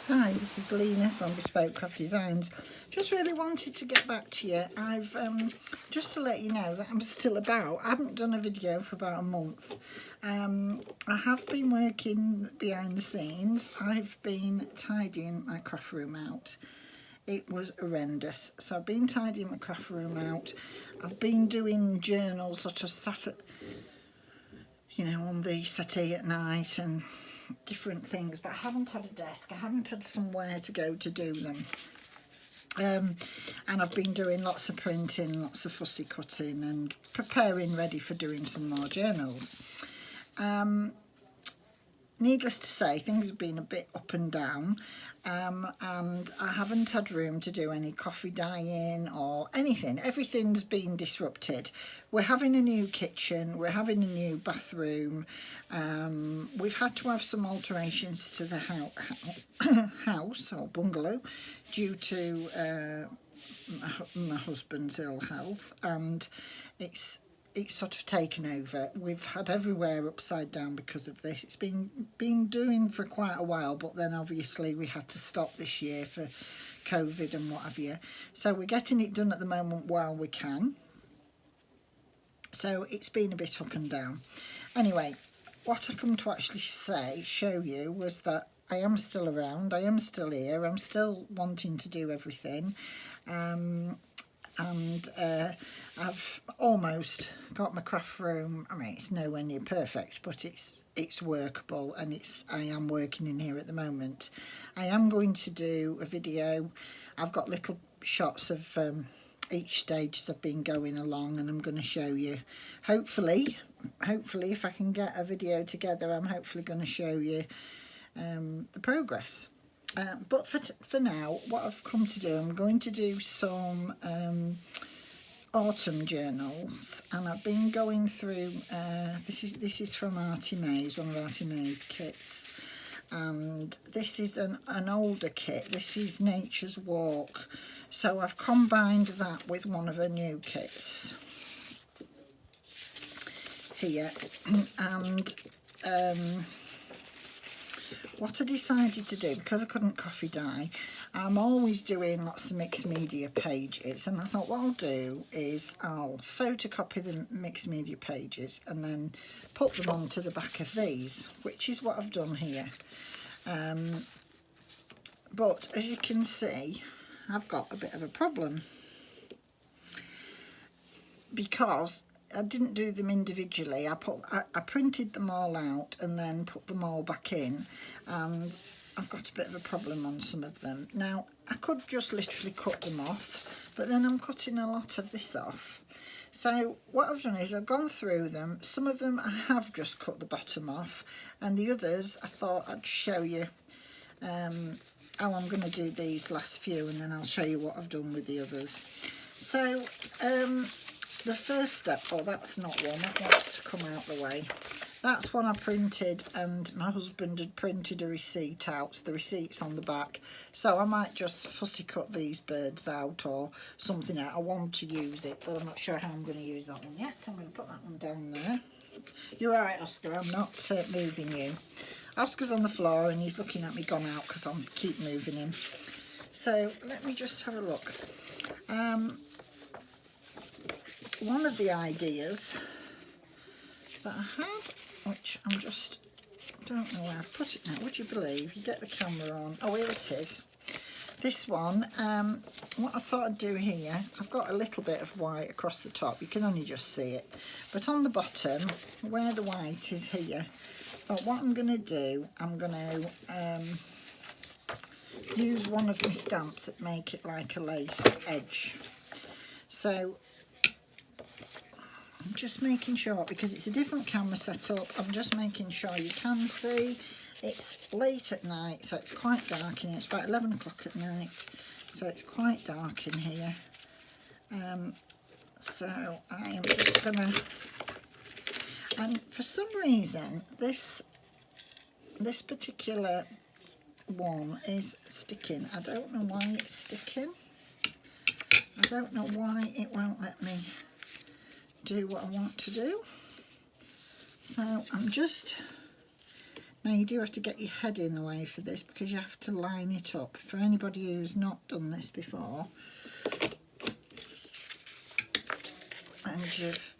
Hi, this is Lena from Bespoke Craft Designs. Just really wanted to get back to you. I've just to let you know that I'm still about. I haven't done a video for about a month. I have been working behind the scenes. I've been tidying my craft room out. It was horrendous. So I've been tidying my craft room out. I've been doing journals, sort of sat at, on the settee at night and different things, but I haven't had a desk. I haven't had somewhere to go to do them. And I've been doing lots of printing, lots of fussy cutting and preparing ready for doing some more journals. Needless to say, things have been a bit up and down, and I haven't had room to do any coffee dyeing or anything. Everything's been disrupted. We're having a new kitchen, we're having a new bathroom, we've had to have some alterations to the house or bungalow due to my husband's ill health, and it's sort of taken over. We've had everywhere upside down because of this. It's been doing for quite a while, but then obviously we had to stop this year for COVID and what have you. So we're getting it done at the moment while we can. So it's been a bit up and down. Anyway, what I come to actually show you was that I am still around, I am still here, I'm still wanting to do everything. I've almost got my craft room. I mean, it's nowhere near perfect, but it's workable, and I am working in here at the moment. I am going to do a video. I've got little shots of each stage as I've been going along, and I'm going to show you. Hopefully if I can get a video together, I'm hopefully going to show you the progress. But for now, what I've come to do, I'm going to do some autumn journals, and I've been going through. This is from Artie Mays, one of Artie Mays' kits, and this is an older kit. This is Nature's Walk, so I've combined that with one of her new kits here, and what I decided to do, because I couldn't coffee dye, I'm always doing lots of mixed media pages, and I thought what I'll do is I'll photocopy the mixed media pages and then put them onto the back of these, which is what I've done here. But as you can see, I've got a bit of a problem because I didn't do them individually. I printed them all out and then put them all back in, and I've got a bit of a problem on some of them. Now, I could just literally cut them off, but then I'm cutting a lot of this off. So what I've done is I've gone through them. Some of them I have just cut the bottom off, and the others I thought I'd show you how I'm going to do these last few, and then I'll show you what I've done with the others. So the first step, that's not one, that wants to come out the way. That's one I printed, and my husband had printed a receipt out, so the receipt's on the back. So I might just fussy cut these birds out or something out. I want to use it, but I'm not sure how I'm going to use that one yet, so I'm going to put that one down there. You're all right, Oscar, I'm not moving you. Oscar's on the floor and he's looking at me gone out because I keep moving him. So let me just have a look. One of the ideas that I had, which I don't know where I've put it now, would you believe? You get the camera on. Oh, here it is. This one, what I thought I'd do here, I've got a little bit of white across the top. You can only just see it. But on the bottom, where the white is here, I thought what I'm going to do, I'm going to use one of my stamps that make it like a lace edge. So I'm just making sure, because it's a different camera setup, I'm just making sure you can see. It's late at night, so it's quite dark in here. It's about 11 o'clock at night, so it's quite dark in here. So I am just gonna, and for some reason this particular one is sticking. I don't know why it's sticking. I don't know why it won't let me do what I want to do. So I'm just Now you do have to get your head in the way for this because you have to line it up. For anybody who's not done this before and you've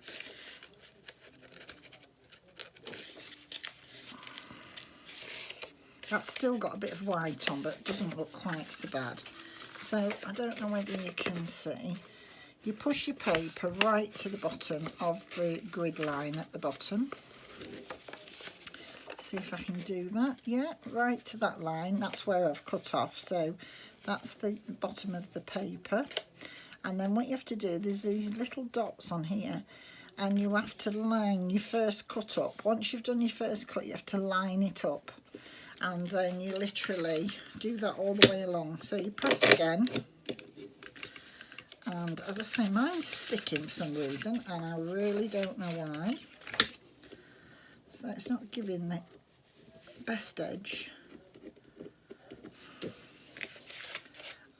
that's still got a bit of white on, but it doesn't look quite so bad. So I don't know whether you can see. You push your paper right to the bottom of the grid line at the bottom. See if I can do that. Yeah, right to that line. That's where I've cut off. So that's the bottom of the paper. And then what you have to do, there's these little dots on here, and you have to line your first cut up. Once you've done your first cut, you have to line it up. And then you literally do that all the way along. So you press again. And as I say, mine's sticking for some reason, and I really don't know why. So it's not giving the best edge.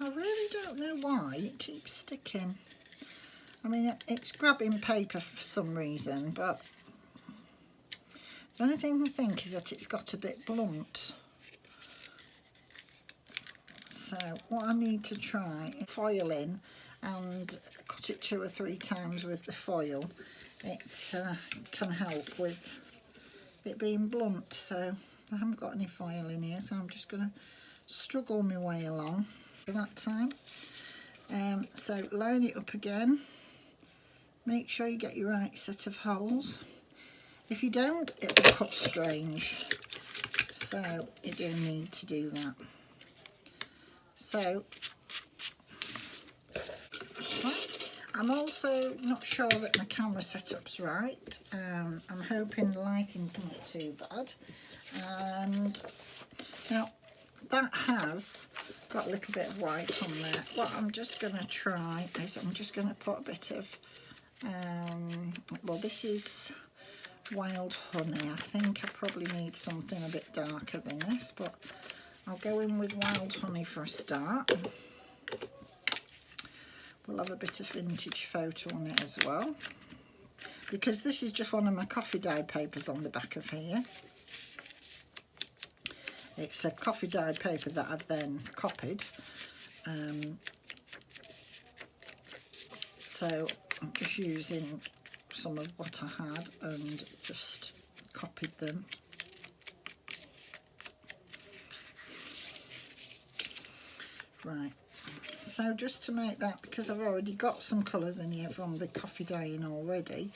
I really don't know why it keeps sticking. I mean, it's grabbing paper for some reason, but the only thing I think is that it's got a bit blunt. So what I need to try is foil in and cut it 2 or 3 times with the foil. It can help with it being blunt. So I haven't got any foil in here, so I'm just going to struggle my way along for that time. So line it up again. Make sure you get your right set of holes. If you don't, it will cut strange. So you do need to do that. So I'm also not sure that my camera setup's right. I'm hoping the lighting's not too bad. And now that has got a little bit of white on there. What I'm just going to try is I'm just going to put a bit of, well, this is wild honey. I think I probably need something a bit darker than this, but I'll go in with wild honey for a start. We'll have a bit of vintage photo on it as well, because this is just one of my coffee dye papers on the back of here. It's a coffee dye paper that I've then copied. So I'm just using some of what I had and just copied them. Right. So just to make that, because I've already got some colours in here from the coffee dyeing already,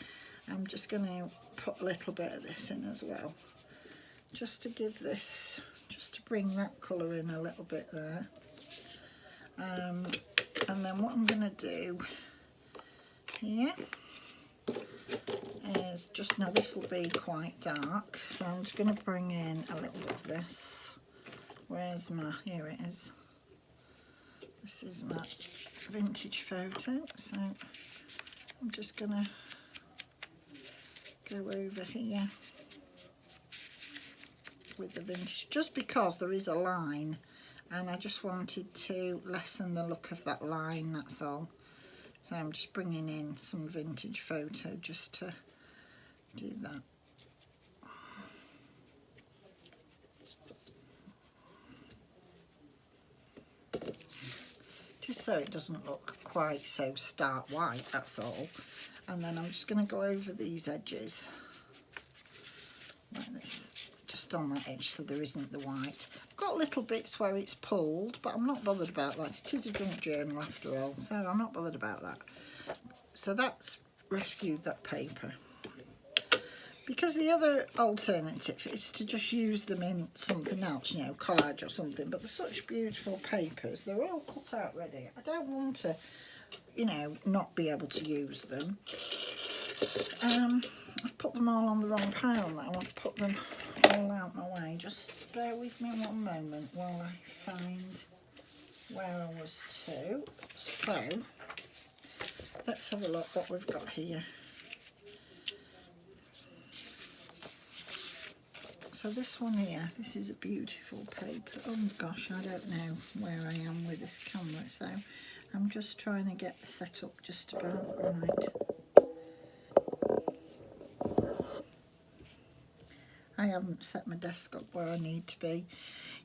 I'm just going to put a little bit of this in as well, just to give this, just to bring that colour in a little bit there. And then what I'm going to do here is just, now this will be quite dark, so I'm just going to bring in a little bit of this. Where's my, here it is. This is my vintage photo, so I'm just going to go over here with the vintage, just because there is a line and I just wanted to lessen the look of that line, that's all. So I'm just bringing in some vintage photo just to do that. Just so it doesn't look quite so stark white, that's all. And then I'm just going to go over these edges like this, just on that edge, so there isn't the white. I've got little bits where it's pulled, but I'm not bothered about that. It is a junk journal after all, so I'm not bothered about that. So that's rescued that paper. Because the other alternative is to just use them in something else, you know, collage or something, but they're such beautiful papers, they're all cut out ready. I don't want to, you know, not be able to use them. I've put them all on the wrong pile now. I've put them all out my way. Just bear with me one moment while I find where I was to. So, let's have a look what we've got here. So this one here, this is a beautiful paper. Oh gosh, I don't know where I am with this camera, so I'm just trying to get the setup just about right. I haven't set my desk up where I need to be.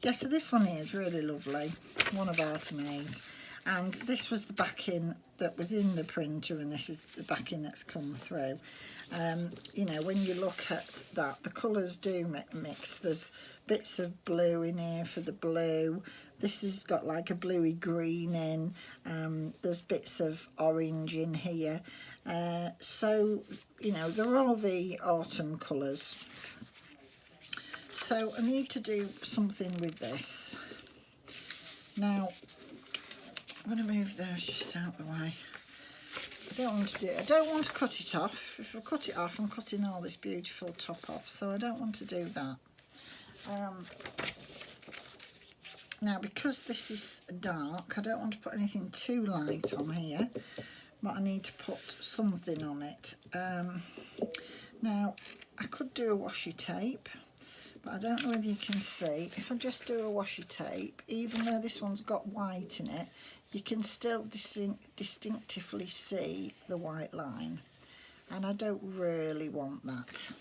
Yeah, so this one here is really lovely, one of Artemis, and this was the backing that was in the printer, and this is the backing that's come through. You know, when you look at that, the colours do mix. There's bits of blue in here for the blue. This has got like a bluey green in. There's bits of orange in here. So, you know, they're all the autumn colours. So I need to do something with this. Now, I'm going to move those just out the way. I don't want to cut it off. If I cut it off, I'm cutting all this beautiful top off, so I don't want to do that. Now, because this is dark, I don't want to put anything too light on here, but I need to put something on it. Now, I could do a washi tape, but I don't know whether you can see. If I just do a washi tape, even though this one's got white in it, you can still distinctively see the white line, and I don't really want that.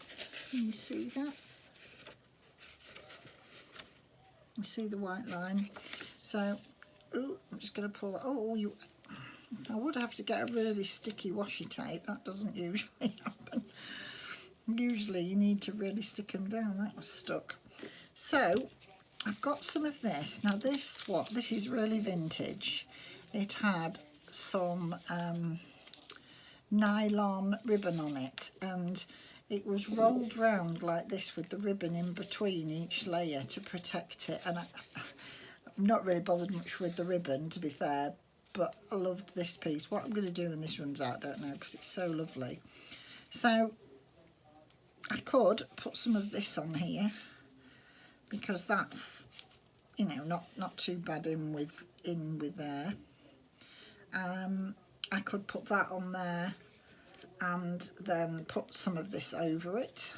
Can you see that? You see the white line? So, ooh, I'm just going to pull that. Oh, I would have to get a really sticky washi tape. That doesn't usually happen. Usually you need to really stick them down. That was stuck. So I've got some of this. Now this is really vintage. It had some nylon ribbon on it, and it was rolled round like this with the ribbon in between each layer to protect it. And I'm not really bothered much with the ribbon, to be fair, but I loved this piece. What I'm going to do when this runs out, I don't know, because it's so lovely. So I could put some of this on here, because that's, you know, not too bad in with there. I could put that on there and then put some of this over it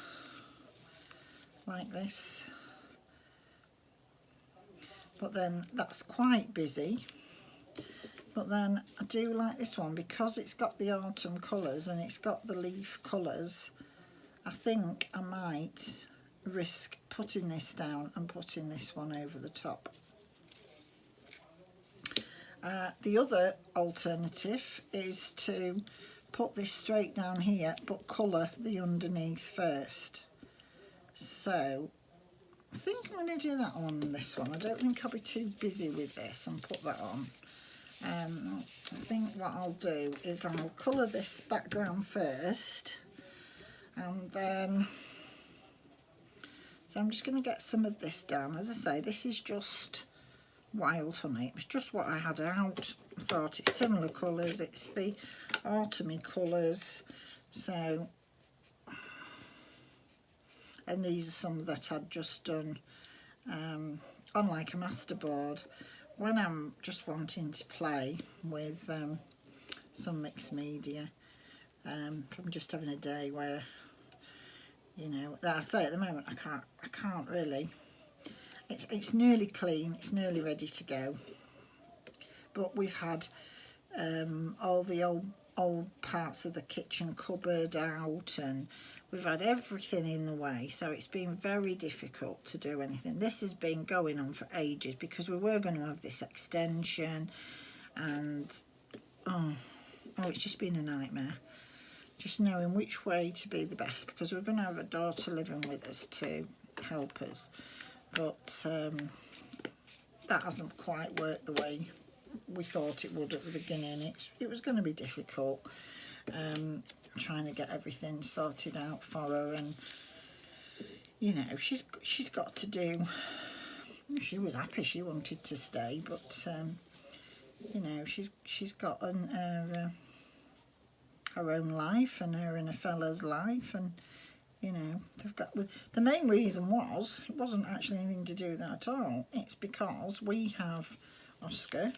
like this, but then that's quite busy. But then I do like this one because it's got the autumn colours and it's got the leaf colours. I think I might risk putting this down and putting this one over the top. The other alternative is to put this straight down here but colour the underneath first. So I think I'm going to do that on this one. I don't think I'll be too busy with this and put that on. I think what I'll do is I'll colour this background first, and then, so I'm just going to get some of this down. As I say, this is just Wild Honey. It was just what I had out. I thought it's similar colours, it's the autumny colours. So, and these are some that I'd just done on like a masterboard when I'm just wanting to play with some mixed media. If I'm just having a day where, you know, I say at the moment I can't really. It's nearly clean, it's nearly ready to go, but we've had all the old parts of the kitchen cupboard out, and we've had everything in the way, so it's been very difficult to do anything. This has been going on for ages because we were going to have this extension, and oh, it's just been a nightmare just knowing which way to be the best, because we're going to have a daughter living with us to help us, but that hasn't quite worked the way we thought it would at the beginning. It was going to be difficult trying to get everything sorted out for her, and you know, she's got to do. She was happy, she wanted to stay, but you know, she's got her own life, and her and a fella's life, and you know, they've got. The main reason was, it wasn't actually anything to do with that at all. It's because we have Oscar,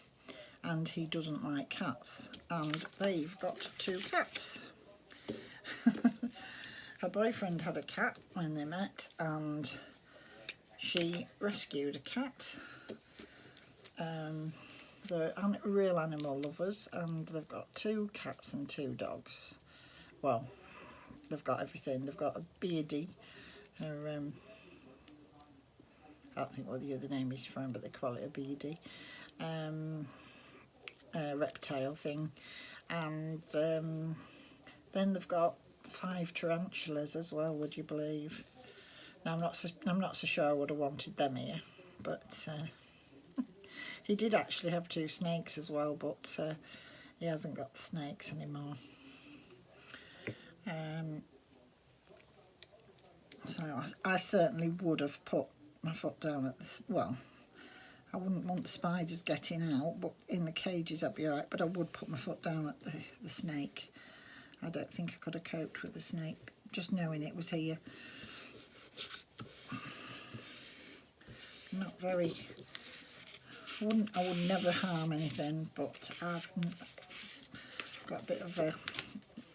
and he doesn't like cats, and they've got 2 cats. Her boyfriend had a cat when they met, and she rescued a cat. They're real animal lovers, and they've got 2 cats and 2 dogs. Well, they've got everything. They've got a Beardy, her can't think what the other name is for him, but they call it a beady. Reptile thing. And then they've got 5 tarantulas as well, would you believe? Now I'm not so sure I would have wanted them here, but he did actually have 2 snakes as well, but he hasn't got the snakes anymore. So I certainly would have put my foot down at the, well, I wouldn't want the spiders getting out, but in the cages I'd be alright, but I would put my foot down at the snake. I don't think I could have coped with the snake, just knowing it was here. Not very, I would never harm anything, but I've got a bit of a,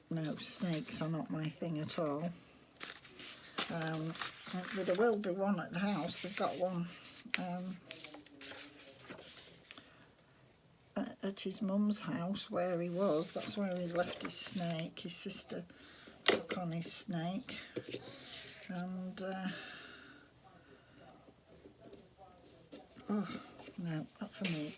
no, snakes are not my thing at all. But there will be one at the house. They've got one at his mum's house where he was. That's where he's left his snake. His sister took on his snake, and oh no, not for me.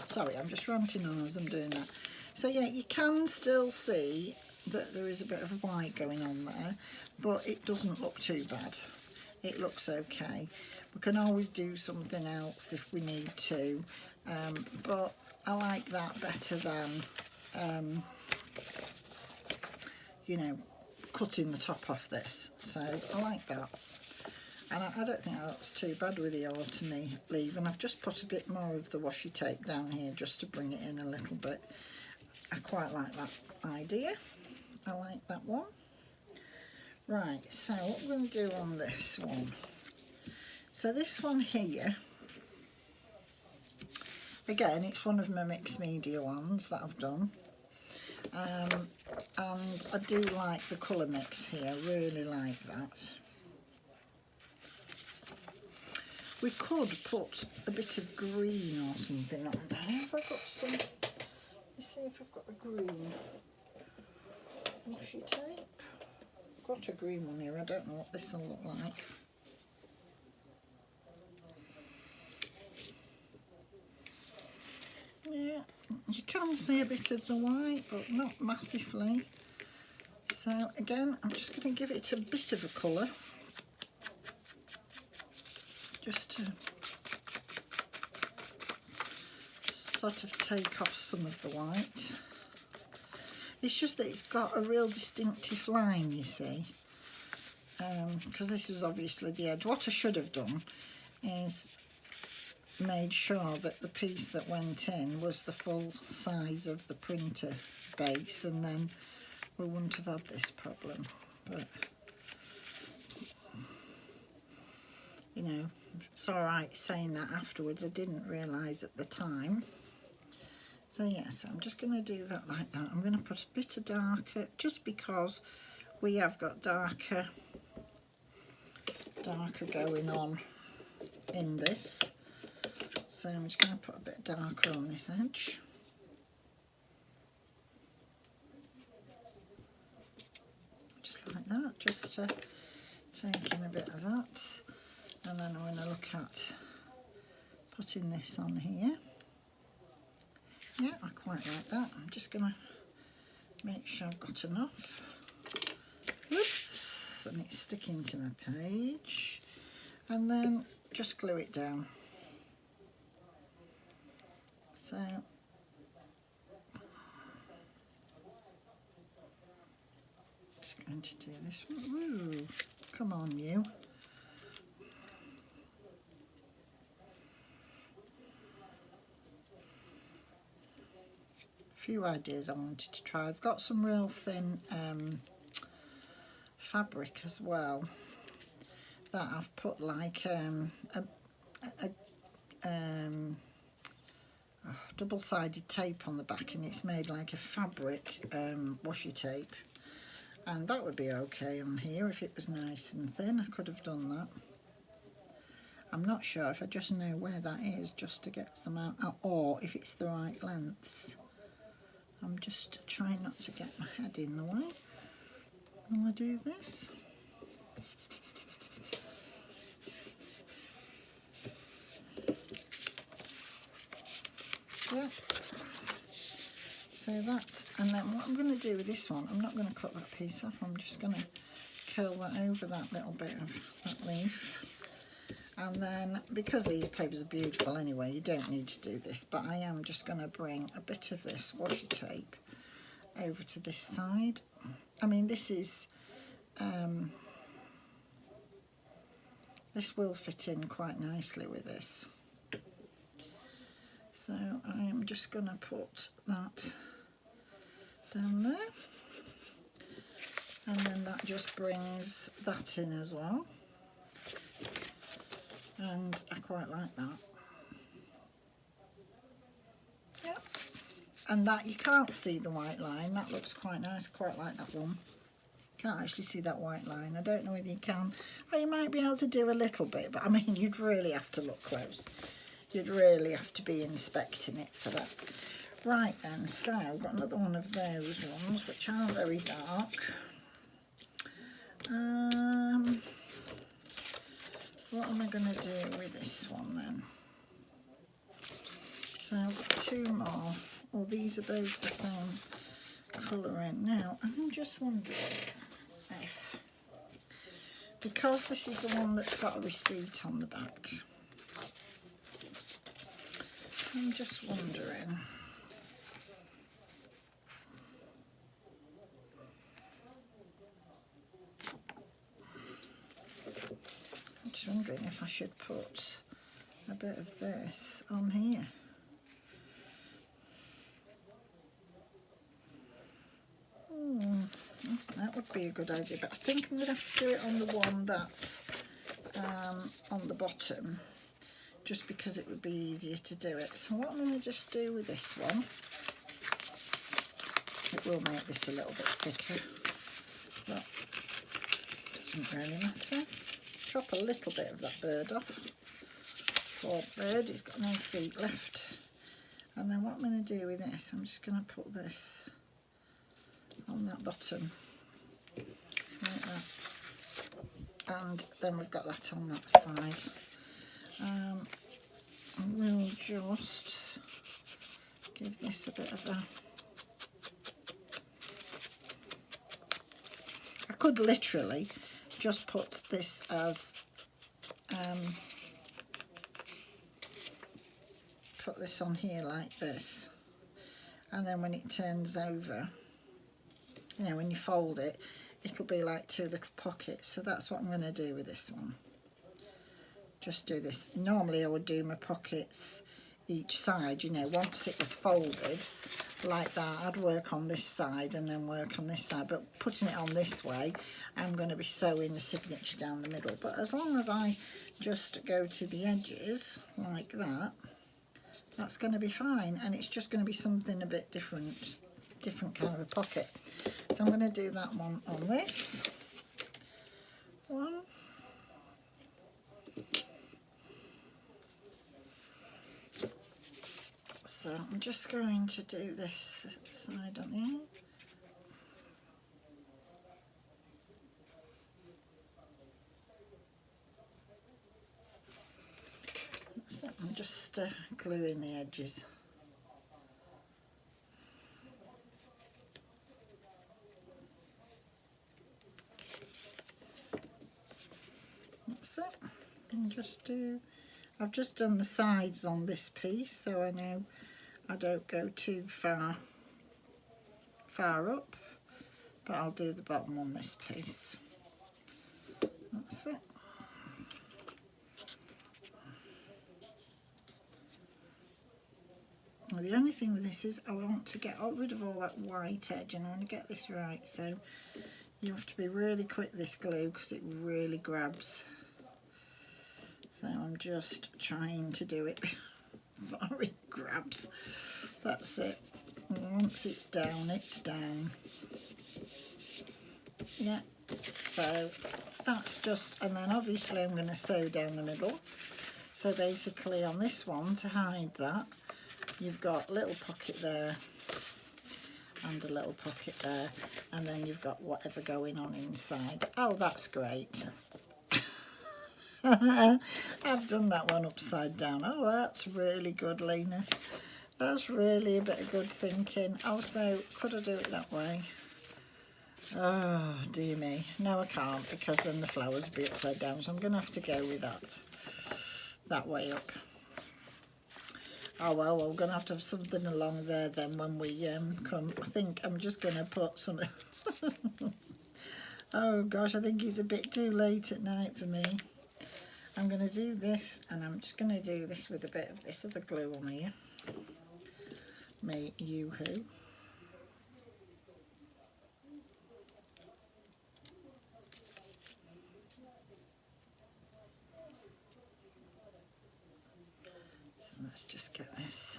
Sorry, I'm just ranting on as I'm doing that. So yeah, you can still see that there is a bit of white going on there, but it doesn't look too bad. It looks okay. We can always do something else if we need to, but I like that better than you know, cutting the top off this. So I like that, and I don't think that looks too bad with the autumny leaf. And I've just put a bit more of the washi tape down here just to bring it in a little bit. I quite like that idea. I like that one. Right, so what we're going to do on this one. So this one here, again, it's one of my mixed media ones that I've done. And I do like the colour mix here, really like that. We could put a bit of green or something on there. Have I got some? Let's see if I've got a green washi tape. I've got a green one here. I don't know what this will look like. Yeah, you can see a bit of the white, but not massively. So again, I'm just going to give it a bit of a colour, just to sort of take off some of the white. It's just that it's got a real distinctive line, you see, because this was obviously the edge. What I should have done is made sure that the piece that went in was the full size of the printer base, and then we wouldn't have had this problem. But you know, it's alright saying that afterwards. I didn't realise at the time. So yes, I'm just going to do that like that. I'm going to put a bit of darker, just because we have got darker going on in this. So I'm just going to put a bit darker on this edge. Just like that, just to take in a bit of that. And then I'm going to look at putting this on here. Yeah, I quite like that. I'm just going to make sure I've got enough. Whoops, and it's sticking to my page. And then just glue it down. So just going to do this one. Woo, come on you. Few ideas I wanted to try. I've got some real thin fabric as well that I've put like double-sided tape on the back, and it's made like a fabric washi tape, and that would be okay on here if it was nice and thin. I could have done that. I'm not sure if I just know where that is, just to get some out, or if it's the right lengths. I'm just trying not to get my head in the way when I do this. it. So that, and then what I'm going to do with this one, I'm not going to cut that piece off, I'm just going to curl that over that little bit of that leaf. And then, because these papers are beautiful anyway, you don't need to do this, but I am just going to bring a bit of this washi tape over to this side. I mean, this is, this will fit in quite nicely with this. So I am just going to put that down there, and then that just brings that in as well, and I quite like that. Yep. And that, you can't see the white line, that looks quite nice, quite like that one. Can't actually see that white line. I don't know whether you can, or you might be able to do a little bit, but I mean, you'd really have to look close. You'd really have to be inspecting it for that. Right then, so I've got another one of those ones which are very dark. What am I going to do with this one then? So I've got two more. Well, these are both the same colour in. Now, I'm just wondering if, because this is the one that's got a receipt on the back, I'm just wondering, if I should put a bit of this on here. That would be a good idea, but I think I'm going to have to do it on the one that's on the bottom, just because it would be easier to do it. So what I'm going to just do with this one, it will make this a little bit thicker, but it doesn't really matter. Chop a little bit of that bird off. Poor bird, he's got no feet left. And then what I'm going to do with this, I'm just going to put this on that bottom, like that. And then we've got that on that side. We'll just give this a bit of a... I could literally just put this as put this on here like this, and then when it turns over, you know, when you fold it, it'll be like two little pockets. So that's what I'm going to do with this one. Just do this. Normally I would do my pockets each side, you know, once it was folded like that, I'd work on this side and then work on this side, but putting it on this way, I'm going to be sewing the signature down the middle. But as long as I just go to the edges like that, that's going to be fine, and it's just going to be something a bit different kind of a pocket. So I'm going to do that one on this one. So I'm just going to do this side on here. So I'm just gluing the edges. That's it. And just do, I've just done the sides on this piece, so I know I don't go too far up, but I'll do the bottom on this piece. That's it. Well, the only thing with this is I want to get rid of all that white edge, and I want to get this right, so you have to be really quick with this glue because it really grabs. So I'm just trying to do it before it grabs. That's it. And once it's down, it's down. Yeah, so that's just, and then obviously I'm going to sew down the middle. So basically on this one, to hide that, you've got a little pocket there and a little pocket there, and then you've got whatever going on inside. Oh, that's great. I've done that one upside down. Oh, that's really good, Lena. That's really a bit of good thinking. Also, could I do it that way? Oh, dear me. No, I can't, because then the flowers will be upside down. So I'm going to have to go with that way up. Oh, well, we're going to have something along there then when we come. I think I'm just going to put some... Oh, gosh, I think it's a bit too late at night for me. I'm going to do this, and I'm just going to do this with a bit of this other glue on here. Me, you who. So let's just get this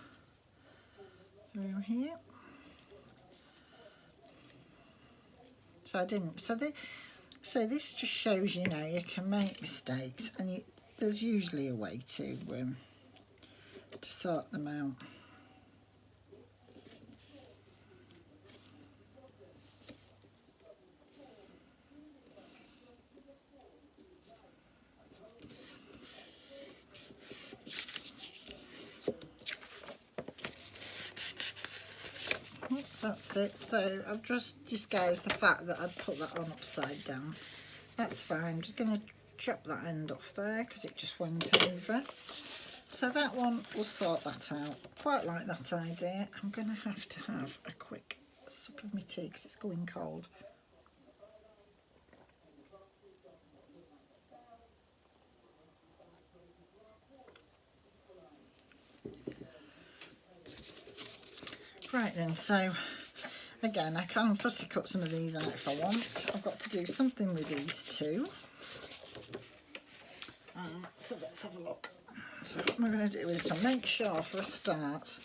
through here. So I didn't. So this just shows, you know, you can make mistakes, and there's usually a way to sort them out. That's it. So I've just disguised the fact that I'd put that on upside down. That's fine. I'm just going to chop that end off there because it just went over. So that one will sort that out. Quite like that idea. I'm going to have a quick sup of my tea because it's going cold. Right then, so again, I can fussy cut some of these out if I want. I've got to do something with these two. So let's have a look. So what am I going to do with this one? Make sure for a start,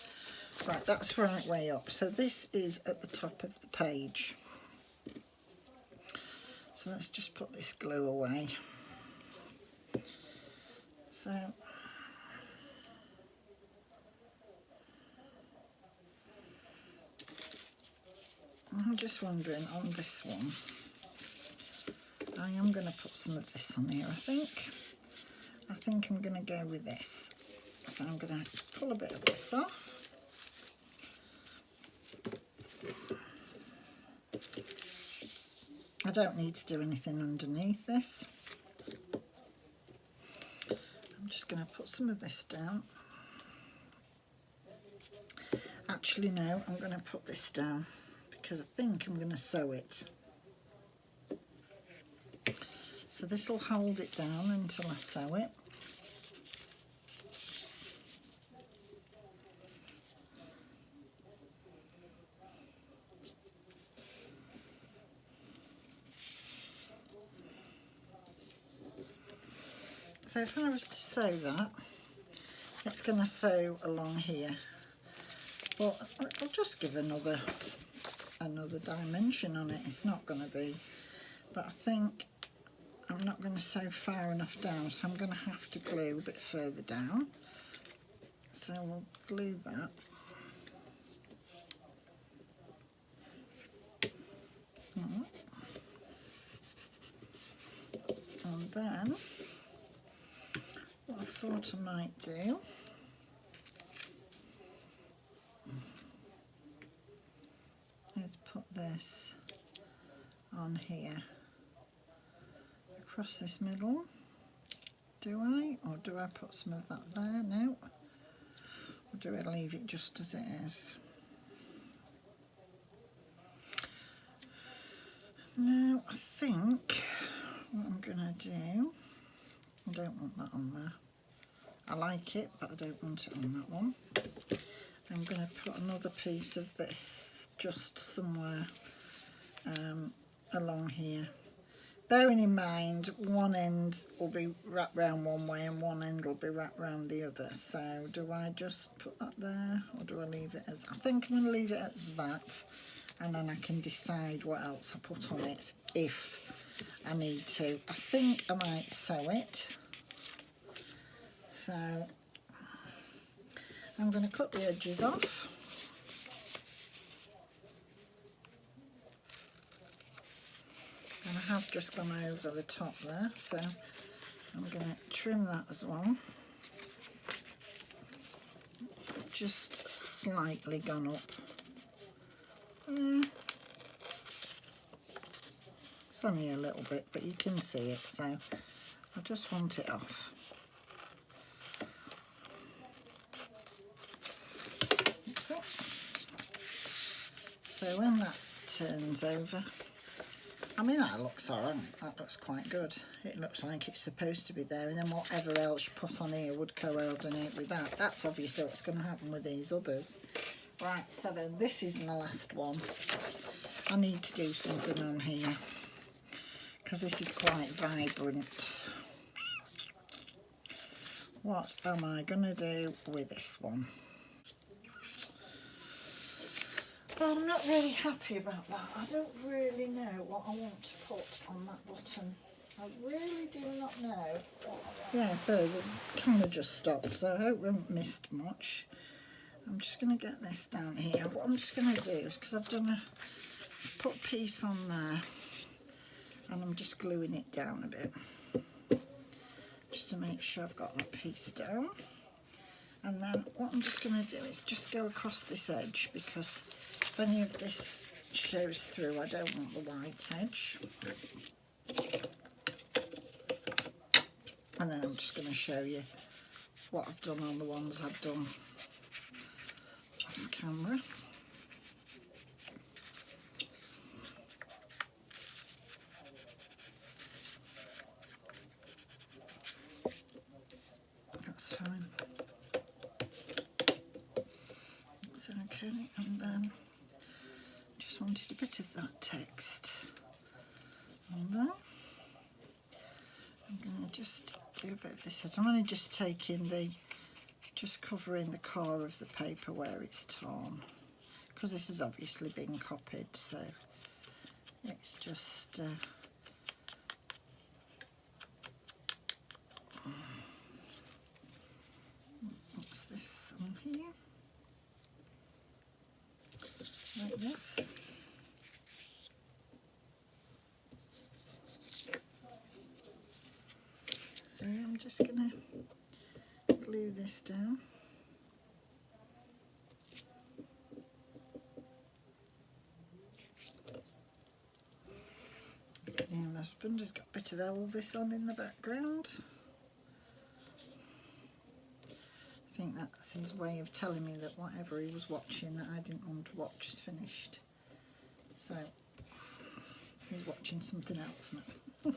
right, that's right way up. So this is at the top of the page. So let's just put this glue away. So I'm just wondering on this one, I am going to put some of this on here, I think I'm going to go with this. So I'm going to pull a bit of this off. I don't need to do anything underneath this. I'm just going to put some of this down. Actually, no, I'm going to put this down because I think I'm going to sew it. So this will hold it down until I sew it. So if I was to sew that, it's going to sew along here. But I'll just give another dimension on it. It's not going to be, but I think I'm not going to sew far enough down, so I'm going to have to glue a bit further down. So we'll glue that. And then what I thought I might do is put this on here across this middle. Do I? Or do I put some of that there? No. Or do I leave it just as it is? No, I think what I'm going to do, I don't want that on there. I like it, but I don't want it on that one. I'm going to put another piece of this just somewhere along here. Bearing in mind, one end will be wrapped round one way and one end will be wrapped round the other. So do I just put that there or do I leave it as... I think I'm going to leave it as that, and then I can decide what else I put on it if I need to. I think I might sew it. So I'm going to cut the edges off. And I have just gone over the top there, so I'm going to trim that as well. just slightly gone up. It's only a little bit, but you can see it, so I just want it off. That's it. So when that turns over, I mean, that looks alright, that looks quite good. It looks like it's supposed to be there, and then whatever else you put on here would coordinate with that. That's obviously what's going to happen with these others. Right, so then this is my last one. I need to do something on here, because this is quite vibrant. What am I going to do with this one? Well, I'm not really happy about that. I don't really know what I want to put on that bottom. I really do not know what I want. Yeah, so the camera just stopped, so I hope we haven't missed much. I'm just going to get this down here. What I'm just going to do is, because I've put a piece on there, and I'm just gluing it down a bit, just to make sure I've got that piece down. And then what I'm just going to do is just go across this edge, because if any of this shows through, I don't want the white edge. And then I'm just going to show you what I've done on the ones I've done off camera. That's fine. That's okay. And then just wanted a bit of that text on there. I'm going to just do a bit of this. I'm only just taking just covering the core of the paper where it's torn, because this has obviously been copied, so it's just what's this on here, like this. So I'm just going to glue this down. And my husband has got a bit of Elvis on in the background. I think that's his way of telling me that whatever he was watching that I didn't want to watch is finished. So he's watching something else now.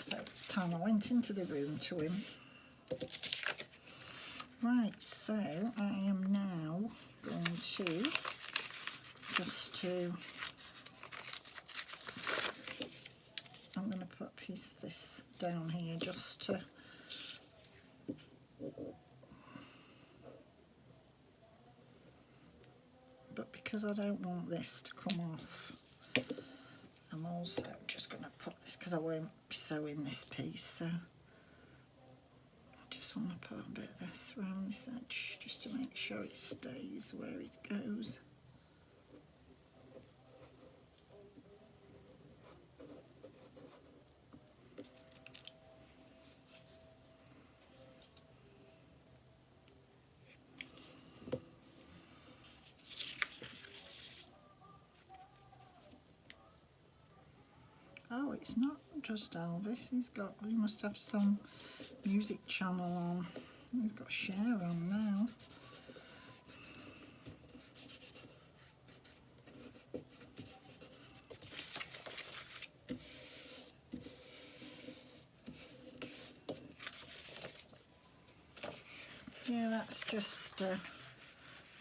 So it's time I went into the room to him. Right, so I am now going to I'm going to put a piece of this down here just to but because I don't want this to come off, I'm also just going to put this, because I won't be sewing this piece, so I just want to put a bit of this around this edge just to make sure it stays where it goes. Oh, it's not just Elvis. He must have some music channel on. He's got Cher on now. Yeah, that's just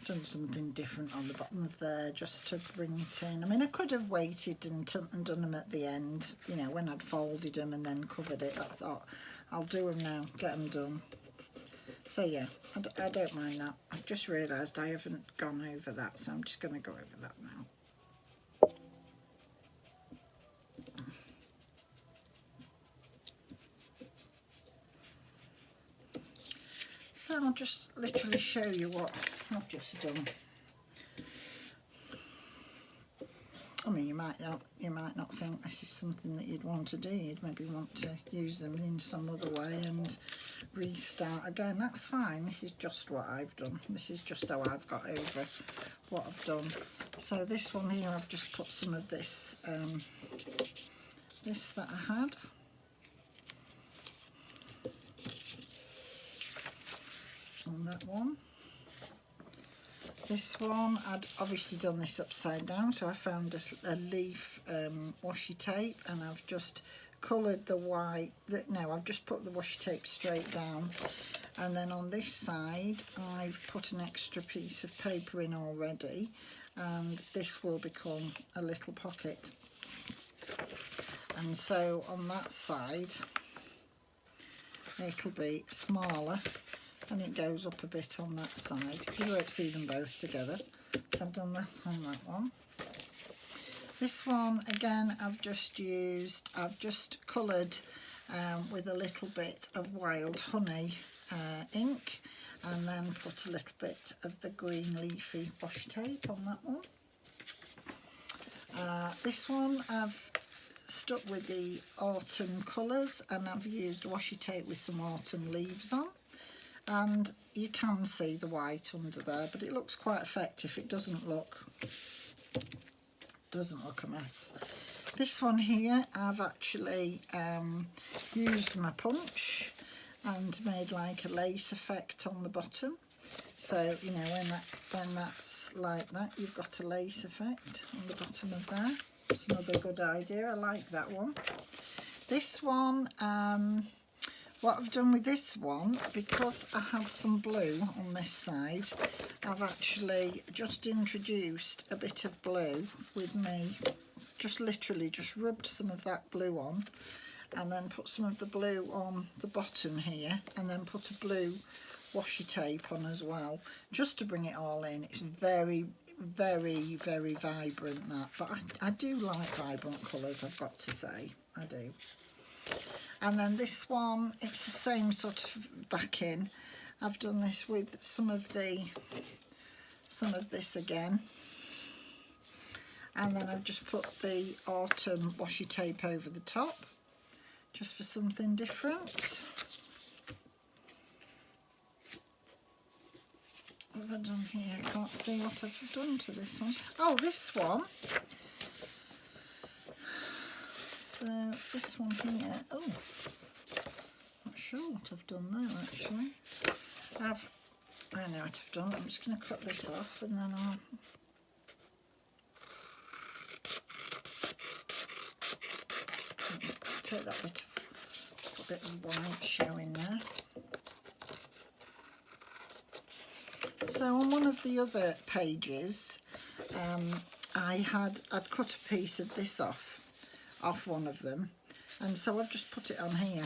done something different on the bottom of there just to bring it in. I mean, I could have waited and done them at the end, you know, when I'd folded them and then covered it. I thought, I'll do them now, get them done. So yeah, I don't mind that. I've just realised I haven't gone over that, so I'm just going to go over that now. So I'll just literally show you what I've just done. I mean, you might not think this is something that you'd want to do. You'd maybe want to use them in some other way and restart again. That's fine. This is just what I've done. This is just how I've got over what I've done. So this one here, I've just put some of this this that I had. On that one. This one, I'd obviously done this upside down, so I found a leaf washi tape, and I've just coloured the white. No, I've just put the washi tape straight down, and then on this side I've put an extra piece of paper in already, and this will become a little pocket. And so on that side it'll be smaller, and it goes up a bit on that side because you won't see them both together. So I've done that on that one. This one again, I've just coloured with a little bit of wild honey ink, and then put a little bit of the green leafy washi tape on that one. This one I've stuck with the autumn colours, and I've used washi tape with some autumn leaves on. And you can see the white under there, but it looks quite effective. It doesn't look a mess. This one here, I've actually used my punch and made like a lace effect on the bottom. So you know, when that's like that, you've got a lace effect on the bottom of there. It's another good idea. I like that one. This one, what I've done with this one, because I had some blue on this side, I've actually just introduced a bit of blue with me. Just literally just rubbed some of that blue on, and then put some of the blue on the bottom here, and then put a blue washi tape on as well, just to bring it all in. It's very, very, very vibrant, that, but I do like vibrant colours, I've got to say, I do. And then this one, it's the same sort of backing. I've done this with some of this again, and then I've just put the autumn washi tape over the top, just for something different. What have I done here? I can't see what I've done to this one. Oh, this one. So this one here, oh, not sure what I've done there actually. I know what I've done. I'm just going to cut this off, and then I'll take that bit of, a bit of white showing there. So on one of the other pages, I'd cut a piece of this off one of them, and so I've just put it on here,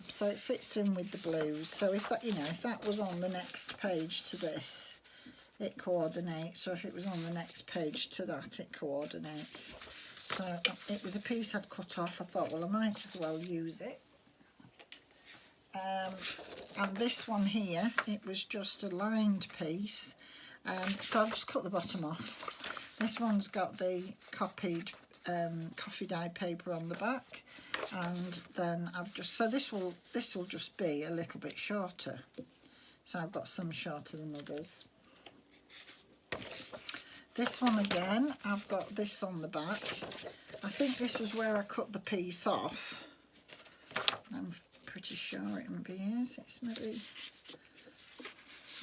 so it fits in with the blues. So if that, you know, if that was on the next page to this, it coordinates, or if it was on the next page to that, it coordinates. So it was a piece I'd cut off. I thought, well, I might as well use it. And this one here, it was just a lined piece, so I've just cut the bottom off. This one's got the copied coffee dye paper on the back, and then I've just, so this will just be a little bit shorter. So I've got some shorter than others. This one again, I've got this on the back. I think this was where I cut the piece off. I'm pretty sure it maybe is. It's maybe,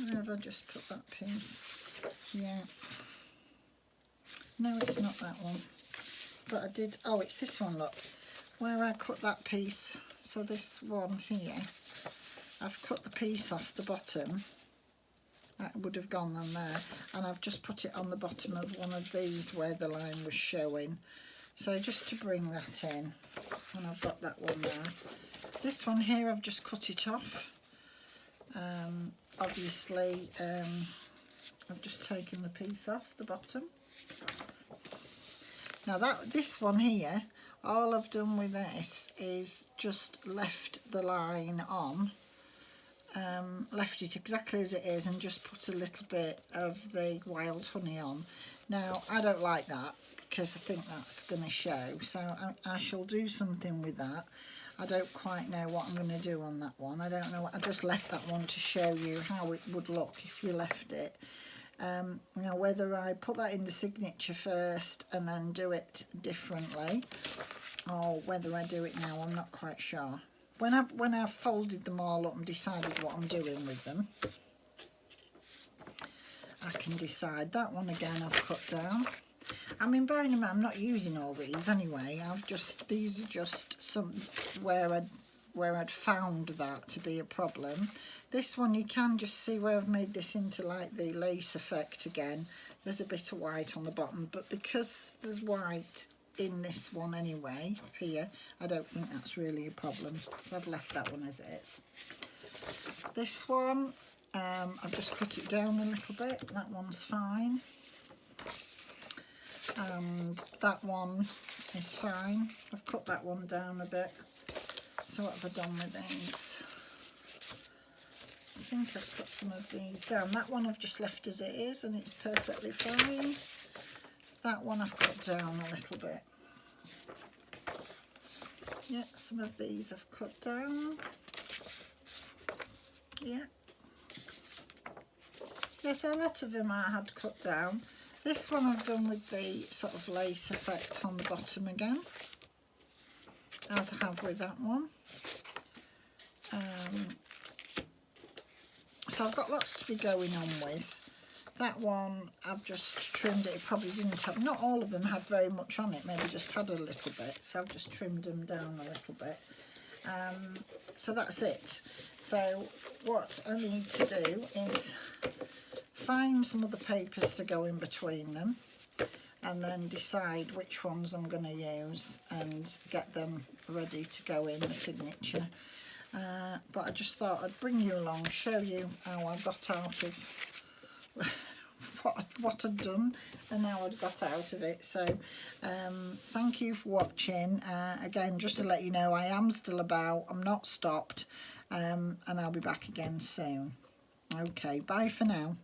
where have I just put that piece? Yeah. No, it's not that one. But I did, oh, it's this one, look. Where I cut that piece, so this one here, I've cut the piece off the bottom. That would have gone on there, and I've just put it on the bottom of one of these where the line was showing. So just to bring that in, and I've got that one there. This one here, I've just cut it off. Obviously, I've just taken the piece off the bottom. Now this one here, all I've done with this is just left the line on, left it exactly as it is, and just put a little bit of the wild honey on. Now I don't like that because I think that's going to show, so I shall do something with that. I don't quite know what I'm going to do on that one. I don't know. I just left that one to show you how it would look if you left it. Now whether I put that in the signature first and then do it differently, or whether I do it now, I'm not quite sure. When I've folded them all up and decided what I'm doing with them, I can decide. That one again I've cut down. I mean, bearing in mind I'm not using all these anyway. These are just some where I'd found that to be a problem. This one you can just see where I've made this into like the lace effect again. There's a bit of white on the bottom, but because there's white in this one anyway, here, I don't think that's really a problem. So I've left that one as it is. This one, I've just cut it down a little bit. That one's fine. And that one is fine. I've cut that one down a bit. So what have I done with these? I think I've put some of these down. That one I've just left as it is and it's perfectly fine. That one I've cut down a little bit. Yeah, some of these I've cut down. Yeah. Yeah, so a lot of them I had cut down. This one I've done with the sort of lace effect on the bottom again, as I have with that one. So I've got lots to be going on with. That one I've just trimmed it. It probably didn't have, not all of them had very much on it, maybe just had a little bit. So I've just trimmed them down a little bit. So that's it. So what I need to do is find some other papers to go in between them and then decide which ones I'm going to use and get them ready to go in the signature. But I just thought I'd bring you along, show you how I got out of what I'd done and how I'd got out of it. So thank you for watching. Again, just to let you know, I am still about, I'm not stopped, and I'll be back again soon. Okay, bye for now.